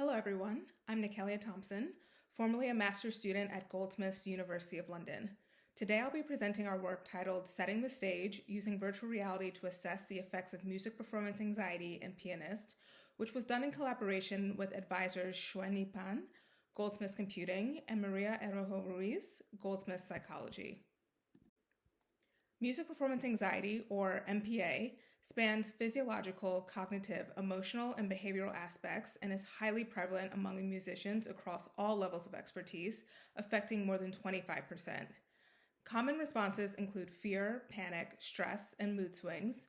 Hello everyone, I'm Nicalia ThompSon, formerly a master's student at Goldsmiths, University of London. Today I'll be presenting our work titled Setting the Stage, Using Virtual Reality to Assess the Effects of Music Performance Anxiety in Pianists, which was done in collaboration with advisors Xueni, Goldsmiths Computing, and Maria Herrojo Ruiz, Goldsmiths Psychology. Music performance anxiety, or MPA, spans physiological, cognitive, emotional, and behavioral aspects and is highly prevalent among musicians across all levels of expertise, affecting more than 25%. Common responses include fear, panic, stress, and mood swings,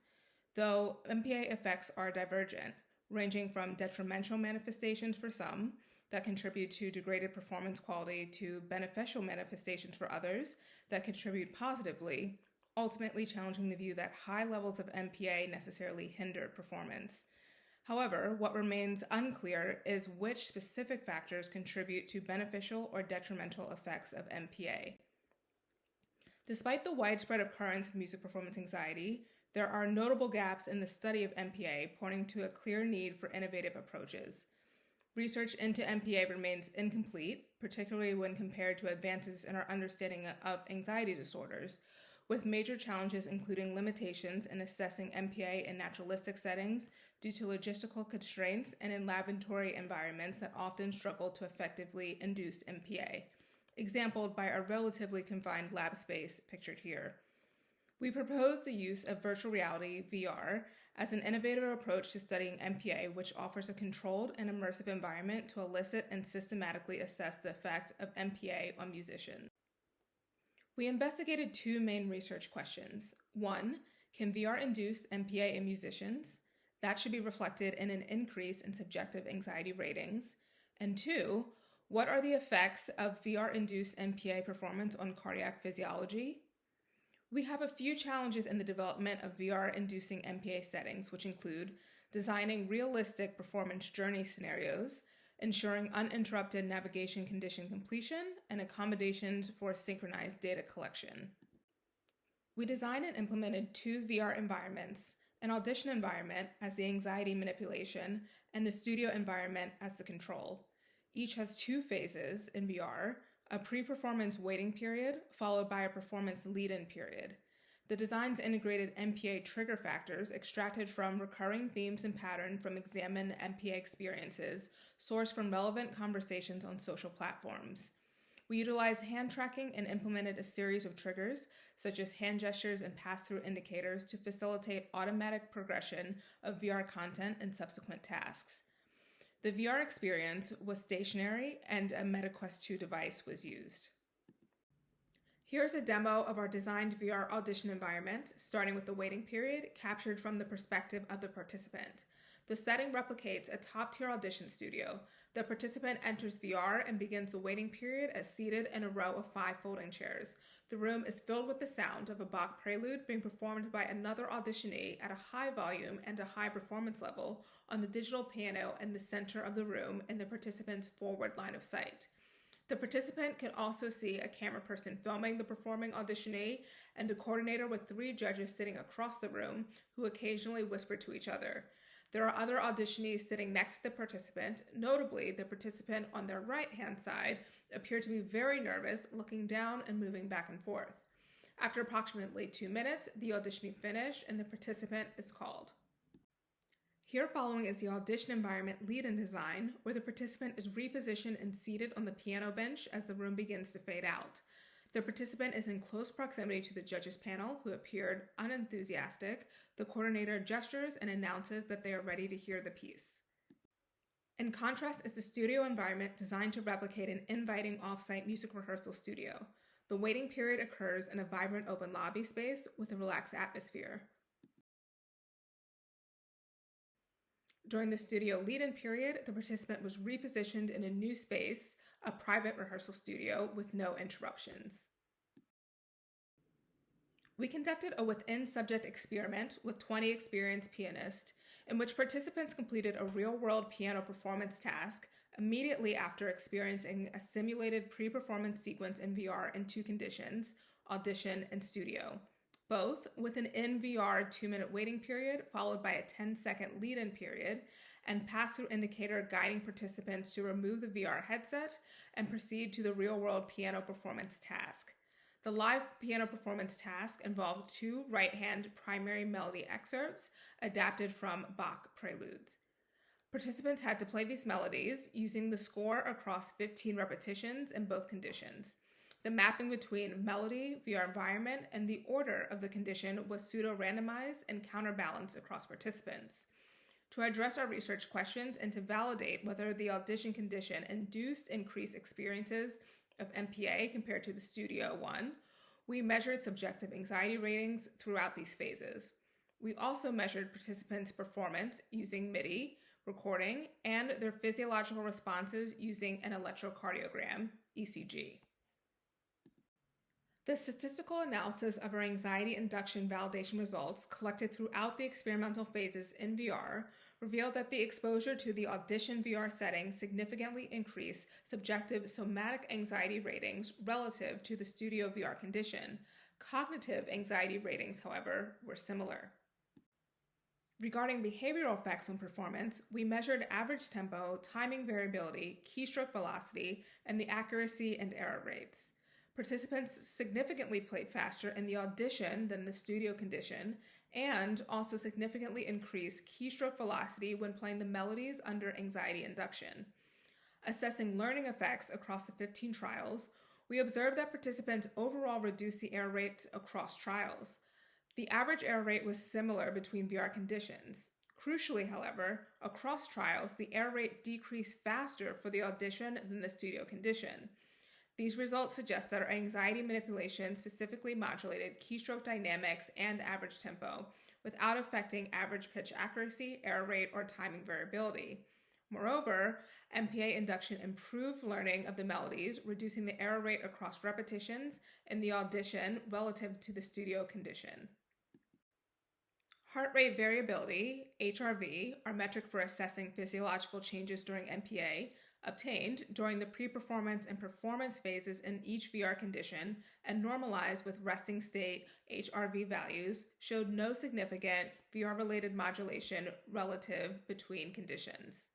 though MPA effects are divergent, ranging from detrimental manifestations for some that contribute to degraded performance quality to beneficial manifestations for others that contribute positively, ultimately challenging the view that high levels of MPA necessarily hinder performance. However, what remains unclear is which specific factors contribute to beneficial or detrimental effects of MPA. Despite the widespread occurrence of music performance anxiety, there are notable gaps in the study of MPA, pointing to a clear need for innovative approaches. Research into MPA remains incomplete, particularly when compared to advances in our understanding of anxiety disorders, with major challenges including limitations in assessing MPA in naturalistic settings due to logistical constraints and in laboratory environments that often struggle to effectively induce MPA, exampled by our relatively confined lab space pictured here. We propose the use of virtual reality, VR, as an innovative approach to studying MPA, which offers a controlled and immersive environment to elicit and systematically assess the effect of MPA on musicians. We investigated two main research questions. One, can VR induce MPA in musicians? That should be reflected in an increase in subjective anxiety ratings. And two, what are the effects of VR-induced MPA performance on cardiac physiology? We have a few challenges in the development of VR-inducing MPA settings, which include designing realistic performance journey scenarios, ensuring uninterrupted navigation condition completion, and accommodations for synchronized data collection. We designed and implemented two VR environments, an audition environment as the anxiety manipulation, and the studio environment as the control. Each has two phases in VR, a pre-performance waiting period followed by a performance lead-in period. The designs integrated MPA trigger factors extracted from recurring themes and patterns from examined MPA experiences, sourced from relevant conversations on social platforms. We utilized hand tracking and implemented a series of triggers, such as hand gestures and pass-through indicators, to facilitate automatic progression of VR content and subsequent tasks. The VR experience was stationary and a MetaQuest 2 device was used. Here's a demo of our designed VR audition environment, starting with the waiting period, captured from the perspective of the participant. The setting replicates a top-tier audition studio. The participant enters VR and begins the waiting period as seated in a row of 5 folding chairs. The room is filled with the sound of a Bach prelude being performed by another auditionee at a high volume and a high performance level on the digital piano in the center of the room in the participant's forward line of sight. The participant can also see a camera person filming the performing auditionee and a coordinator with 3 judges sitting across the room who occasionally whisper to each other. There are other auditionees sitting next to the participant. Notably, the participant on their right-hand side appeared to be very nervous, looking down and moving back and forth. After approximately 2 minutes, the auditionee finished and the participant is called. Here following is the audition environment lead-in design, where the participant is repositioned and seated on the piano bench as the room begins to fade out. The participant is in close proximity to the judges panel, who appeared unenthusiastic. The coordinator gestures and announces that they are ready to hear the piece. In contrast is the studio environment designed to replicate an inviting off-site music rehearsal studio. The waiting period occurs in a vibrant open lobby space with a relaxed atmosphere. During the studio lead-in period, the participant was repositioned in a new space, a private rehearsal studio with no interruptions. We conducted a within-subject experiment with 20 experienced pianists, in which participants completed a real-world piano performance task immediately after experiencing a simulated pre-performance sequence in VR in 2 conditions, audition and studio, both with an in-VR 2-minute waiting period followed by a 10-second lead-in period, and pass-through indicator guiding participants to remove the VR headset and proceed to the real-world piano performance task. The live piano performance task involved 2 right-hand primary melody excerpts adapted from Bach preludes. Participants had to play these melodies using the score across 15 repetitions in both conditions. The mapping between melody, VR environment, and the order of the condition was pseudo-randomized and counterbalanced across participants. To address our research questions and to validate whether the audition condition induced increased experiences of MPA compared to the studio one, we measured subjective anxiety ratings throughout these phases. We also measured participants' performance using MIDI, recording, and their physiological responses using an electrocardiogram, ECG. The statistical analysis of our anxiety induction validation results collected throughout the experimental phases in VR revealed that the exposure to the Audition VR setting significantly increased subjective somatic anxiety ratings relative to the studio VR condition. Cognitive anxiety ratings, however, were similar. Regarding behavioral effects on performance, we measured average tempo, timing variability, keystroke velocity, and the accuracy and error rates. Participants significantly played faster in the audition than the studio condition, and also significantly increased keystroke velocity when playing the melodies under anxiety induction. Assessing learning effects across the 15 trials, we observed that participants overall reduced the error rates across trials. The average error rate was similar between VR conditions. Crucially, however, across trials, the error rate decreased faster for the audition than the studio condition. These results suggest that our anxiety manipulation specifically modulated keystroke dynamics and average tempo without affecting average pitch accuracy, error rate, or timing variability. Moreover, MPA induction improved learning of the melodies, reducing the error rate across repetitions in the audition relative to the studio condition. Heart rate variability, HRV, our metric for assessing physiological changes during MPA, obtained during the pre-performance and performance phases in each VR condition and normalized with resting state HRV values, showed no significant VR-related modulation relative between conditions.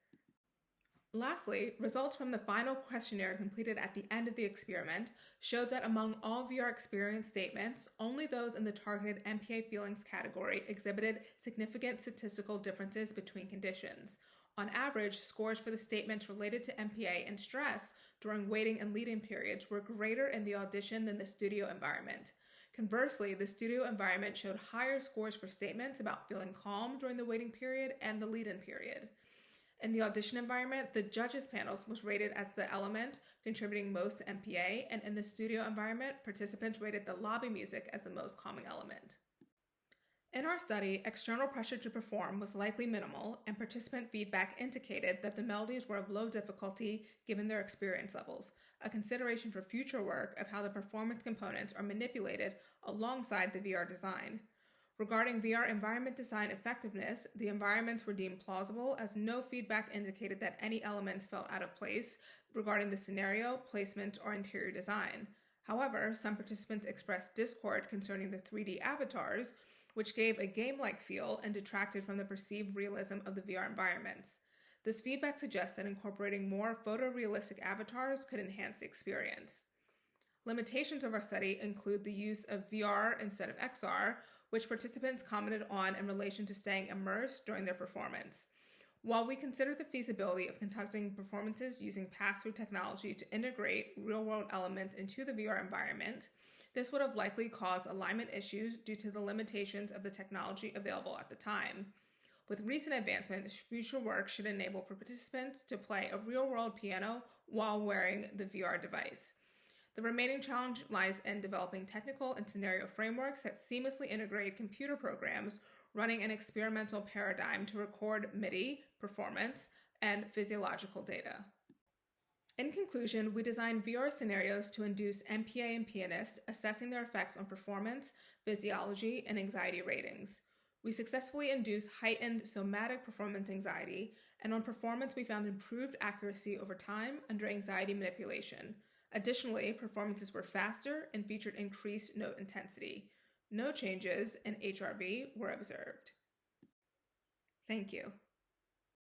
Lastly, results from the final questionnaire completed at the end of the experiment showed that among all VR experience statements, only those in the targeted MPA feelings category exhibited significant statistical differences between conditions. On average, scores for the statements related to MPA and stress during waiting and lead-in periods were greater in the audition than the studio environment. Conversely, the studio environment showed higher scores for statements about feeling calm during the waiting period and the lead-in period. In the audition environment, the judges' panels was rated as the element contributing most to MPA, and in the studio environment, participants rated the lobby music as the most calming element. In our study, external pressure to perform was likely minimal, and participant feedback indicated that the melodies were of low difficulty given their experience levels, a consideration for future work of how the performance components are manipulated alongside the VR design. Regarding VR environment design effectiveness, the environments were deemed plausible as no feedback indicated that any elements felt out of place regarding the scenario, placement, or interior design. However, some participants expressed discord concerning the 3D avatars, which gave a game-like feel and detracted from the perceived realism of the VR environments. This feedback suggests that incorporating more photorealistic avatars could enhance the experience. Limitations of our study include the use of VR instead of XR, which participants commented on in relation to staying immersed during their performance. While we consider the feasibility of conducting performances using pass-through technology to integrate real-world elements into the VR environment, this would have likely caused alignment issues due to the limitations of the technology available at the time. With recent advancements, future work should enable participants to play a real-world piano while wearing the VR device. The remaining challenge lies in developing technical and scenario frameworks that seamlessly integrate computer programs running an experimental paradigm to record MIDI, performance, and physiological data. In conclusion, we designed VR scenarios to induce MPA and Pianists, assessing their effects on performance, physiology, and anxiety ratings. We successfully induced heightened somatic performance anxiety, and on performance we found improved accuracy over time under anxiety manipulation. Additionally, performances were faster and featured increased note intensity. No changes in HRV were observed. Thank you.